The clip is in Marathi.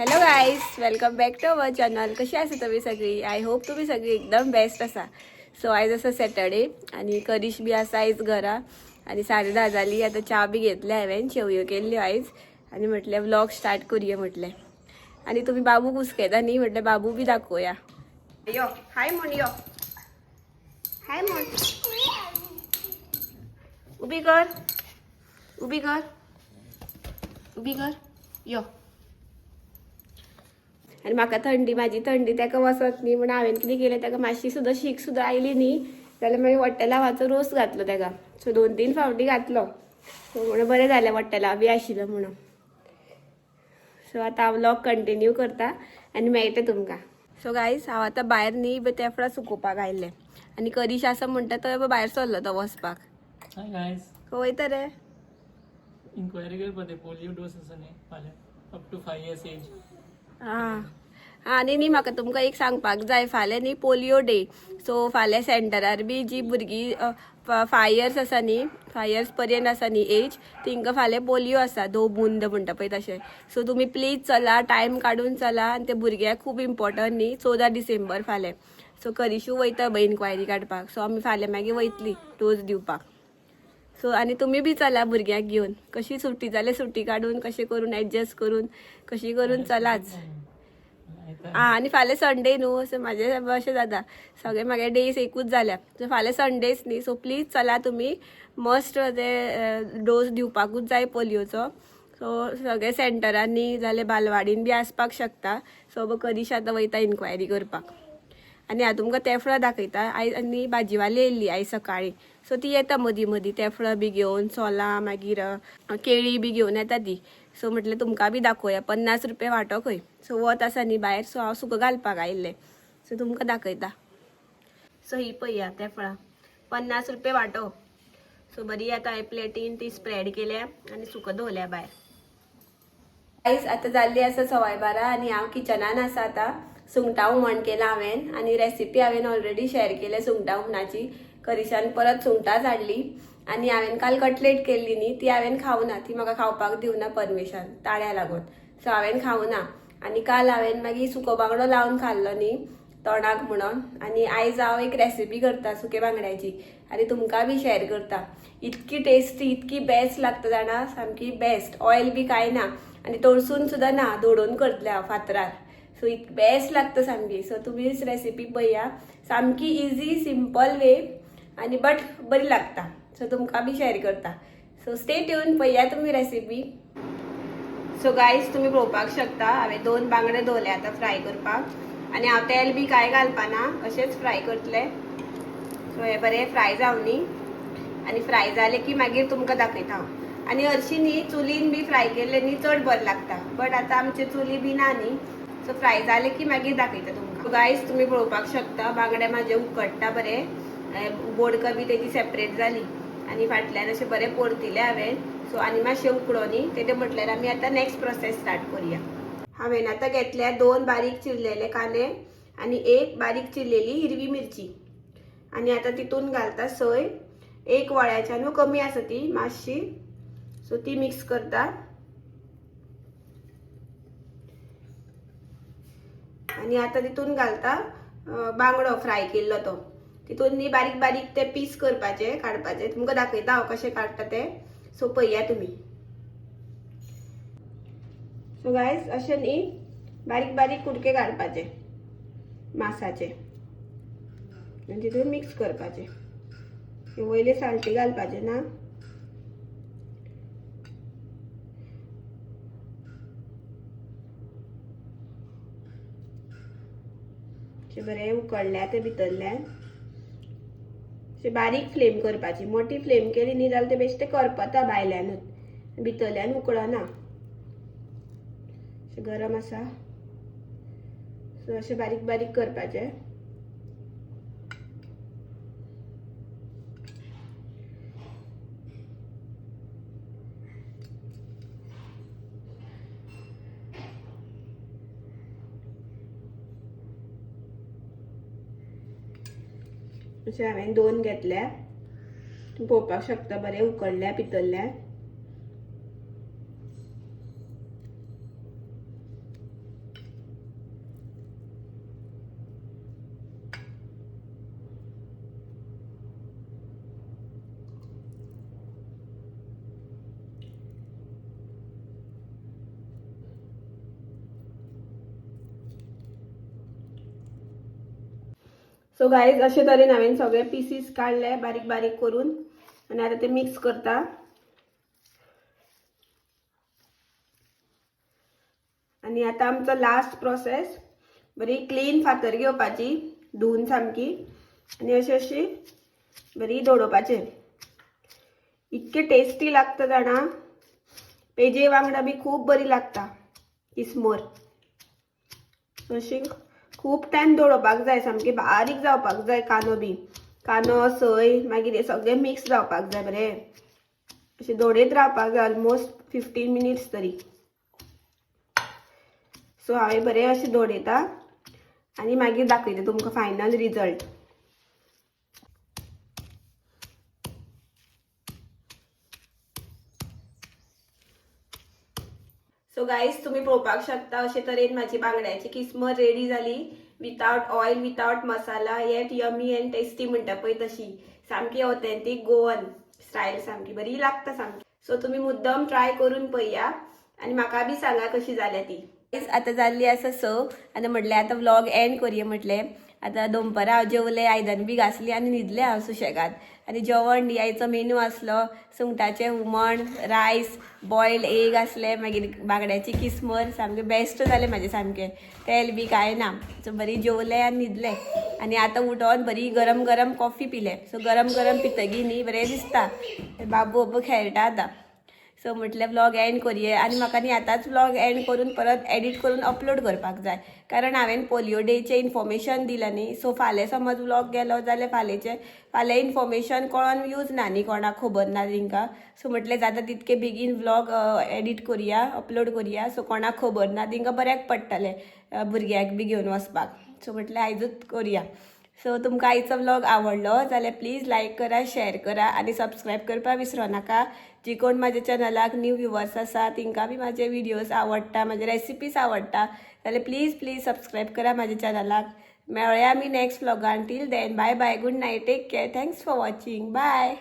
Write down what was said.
Hello guys, welcome back to our channel. कशी आसा तुम्ही सगळी? आय होप तुम्ही सगळी एकदम बेस्ट आसा. सो आयज आसा सॅटर्डे आणि करीश बी आसा आयज घरा आणि 10:30 जाली. आता च्या बी घेतले हांवें, शेवयो केल्ल्यो आयज आणि म्हटलें व्लॉग स्टार्ट करूया म्हटलें. आणि तुम्ही बाबू कुसकेता न्ही म्हटलें बाबू बी दाखवया. यो हाय म्हण, यो हाय म्हण, उबी कर, उबी कर, उबी कर, यो. आणि म्हाका थंडी, माझी थंडी ताका वचत न्ही म्हणून हांवें कितें केलें, ताका मातशी सुद्दां शीक सुद्दां आयली न्ही जाल्यार मागीर वट्टेलांवाचो रोस घातलो ताका. सो 2-3 फावटी घातलो. सो म्हणून बरें जालें, वट्टेलांव बी आशिल्लो म्हणून. सो आतां हांव व्लॉग कंटिन्यू करता आनी मेळटा तुमकां. सो गायज, हांव आतां भायर न्ही तेफळां सुकोवपाक आयलें आनी करीश आसा म्हणटा तो भायर सरलो तो वचपाक. हाय गाइस, खंय वयता रे? इन्क्वायरी करपा ते पोलियो डोस आसा न्ही फाल्यां अप टू 5 years एज. आनी न्ही म्हाका तुमकां एक सांगपाक जाय, फाल्यां न्ही पोलियो डे. सो फाल्यां सेंटरार बी जी भुरगीं 5 years आसा न्ही, 5 years पर्यंत आसा न्ही एज, तिंका फाल्यां पोलियो आसा, 2 बूंद म्हणटा पळय तशें. सो तुमी प्लीज चला, टायम काडून चला आनी ते भुरग्याक खूब इम्पॉर्टंट न्ही. 14 डिसेंबर फाल्यां. सो करिशू वयता पळय इन्क्वायरी काडपाक. सो आमी फाल्यां मागीर वयतलीं डोस दिवपाक. सो आनी तुमी बी चला भुरग्याक घेवन. कशी सुट्टी जाल्यार सुट्टी काडून कशें करून एडजस्ट करून कशी करून चलाच. आनी फाल्यां संडे न्हू, असं म्हाजें अशें जाता, सगळे म्हागे डेज एकूच जाल्या. सो फाल्यां संडेच न्ही, सो प्लीज चला तुमी. मस्ट ते डोस दिवपाकूच जाय पोलियोचो. सो सगळे सेंटरांनी जाल्यार बालवाडीन बी आसपाक शकता. सो करीश आतां वयता इन्क्वायरी करपाक. आनी हांव तुमकां तेफळां दाखयता. आयज आनी भाजीवाली येयल्ली आयज सकाळीं. सो ती येता मदीं मदीं तेफळां बी घेवन, सोलां, मागीर केळी बी घेवन येता ती. सो म्हटलें तुमकां बी दाखोवया. 50 रुपया वांटो खंय. सो वत आसा न्ही भायर, सो हांव सुको घालपाक आयिल्लें. सो तुमकां दाखयता. सो ही पळया तेफळां, 50 रुपया वांटो. सो बरी आतां हांवें प्लेटीन ती स्प्रेड केल्या आनी सुको दवरल्या भायर. आयज आतां जाल्ली आसा 12:15 आनी हांव किचनान आसा आतां. सुंगटां हुमण केलां हांवें आनी रेसिपी हांवें ऑलरेडी शेअर केल्या सुंगटां हुमणाची. करिशान परत सुंगटांच हाडली आनी हांवें काल कटलेट केल्ली न्ही, ती हांवें खावना. ती म्हाका खावपाक दिवना परमिशन ताळ्या लागून. सो हांवें खावना. आनी काल हांवें मागीर सुको बांगडो लावन खाल्लो न्ही तोंडाक म्हणून. आनी आयज हांव एक रेसिपी करता सुके बांगड्याची आनी तुमकां बी शेअर करता. इतकी टेस्टी, इतकी बेस्ट लागता जाणा, सामकी बेस्ट. ऑयल बी कांय ना आनी तळसून सुद्दां ना, धोडून करतलें हांव फातरार. सो बेस्ट लागता सामकी. सो तुमी रेसिपी पळया. सामकी इजी, सिंपल वे आनी बट बरी लागता. सो तुमकां बी शेअर करता. सो स्टे ट्यून, पळया तुमी रेसिपी. सो गायज, तुम्ही पळोवपाक शकता हांवें 2 बांगडे दवरले आतां फ्राय करपाक आनी हांव तेल बी कांय घालपाना, अशेंच फ्राय करतलें. सो हे बरें फ्राय जावन न्ही आनी फ्राय जाले की मागीर तुमकां दाखयता हांव. आनी हरशीं न्ही चुलीन बी फ्राय केल्ले न्ही चड बरें लागता. बट आतां आमचे चुली बी ना न्ही, सो फ्राय जाले की मागीर दाखयता तुमकां. गायज, तुम्ही पळोवपाक शकता बांगडे म्हाजे उकडटा बरें. बोडका बी तेजी सेपरेट जाली आनी फाटल्यान अशें बरें परतिलें हांवें. सो आनी मातशें उकडोनी तें म्हटल्यार आमी आतां नेक्स्ट प्रोसेस स्टार्ट करुया. हांवें आतां घेतल्या 2 बारीक चिरलेले कांदे आनी 1 बारीक चिरलेली हिरवी मिरची. आनी आतां तितून घालता सोय. 1 वळ्याच्यानू कमी आसा ती मातशी. सो ती मिक्स करता आनी आतां तितून घालता बांगडो फ्राय केल्लो तो. तितून न्ही बारीक बारीक ते पीस करपाचे, काडपाचे. तुमकां दाखयता हांव कशें काडटा ते. सो पळया तुमी. सो गायज, अशें न्ही बारीक बारीक कुडके काडपाचे मांसाचे आनी तितून मिक्स करपाचे. वयले साल्टी घालपाचे ना. बरें उकडल्या ते भितरल्यान. बारीक फ्लेम करपाची. मोठी फ्लेम केली न्ही जाल्यार ते बेश्टे करपता भायल्यानूच, भितरल्यान उकडना. गरम आसा. सो अशें बारीक बारीक करपाचे. अशें हांवें 2 घेतल्या. तुम्ही पळोवपाक शकता बरें उकडल्या भितरल्यान. सो गाईज अशे तरेन हांवें सगळे पीसीस काढले बारीक बारीक करून आणि आता ते मिक्स करता. आणि आता आमचो लास्ट प्रोसेस बरी क्लीन फातर घेवपाची धुवन सामकी आणि अशी अशी बरी दवरपाचे. इतके टेस्टी लागता जाणा, पेजे वांगडा बी खूब बरी लागता किसमूर. अशी खूब टायम दवरपाक जाय, सामकी बारीक जावपाक जाय कानो बी. कानो सय मागीर हे सगळे मिक्स जावपाक जाय बरे. अशें दवरत रावपाक जाय ऑलमोस्ट 15 मिनिट्स तरी. सो हांवें बरें अशें दवरता आनी मागीर दाखयता तुमकां फायनल रिजल्ट. सो गाईज तुम्ही पळोवपाक शकता अशे तरेन म्हाजी बांगड्याची किसमूर रेडी जाली. Without oil, without masala, eight yummy and tasty म्हणटा पळय तशी. सामकी ऑथेंटीक गोवन स्टायल, सामकी बरी लागता सामकी. सो तुम्ही मुद्दम ट्राय करून पळया आनी म्हाका बी सांगा कशी जाल्या ती. आता जाल्ली आसा सर्व आनी म्हटलें आता व्लॉग एंड करूया. म्हटलें आता दनपारां हांव जेवलें, आयदनां बी घासली आनी न्हिदलें हांव सुशेगाद. आनी जेवण दियाचो मेनू आसलो सुंगटाचें हुमण, रायस, बॉयल्ड एग आसले, मागीर बांगड्याची किसमूर. सामकें बेस्ट जालें म्हाजें सामकें, तेल बी कांय ना. सो बरी जेवलें आनी न्हिदलें. आनी आतां उठोन बरी गरम गरम कॉफी पिलें. सो गरम गरम पितगी न्ही बरें दिसता. बाबू खेळटा आतां. सो म्हटलें व्लॉग एंड करूया आनी म्हाका न्ही आतांच व्लॉग एंड करून परत एडिट करून अपलोड करपाक जाय. कारण हांवें पोलियो डेचें इन्फॉर्मेशन दिलां न्ही. सो फाल्यां समज व्लॉग गेलो जाल्यार फाल्यां इन्फॉर्मेशन कोण यूज ना न्ही, कोणाक खबर ना तांकां. सो म्हटलें जाता तितके बेगीन व्लॉग एडिट करूया, अपलोड करूया. सो कोणाक खबर ना तांकां बऱ्याक पडटलें भुरग्याक बी घेवन वचपाक. सो म्हटलें आयजूच करूया. सो तुमकां आयचो व्लॉग आवडलो जाल्यार प्लीज लायक करा, शेअर करा आनी सबस्क्राईब करपाक विसरो नाका. जी कोण म्हाज्या चॅनलाक न्यू व्ह्युअर्स आसा तांकां बी म्हाजे व्हिडियोज आवडटा, म्हाजे रेसिपीज आवडटा जाल्यार प्लीज सबस्क्राईब करा म्हाज्या चॅनलाक. मेळुया आमी नेक्स्ट व्लॉगान. Till then bye bye, good night, take care, thanks for watching, bye.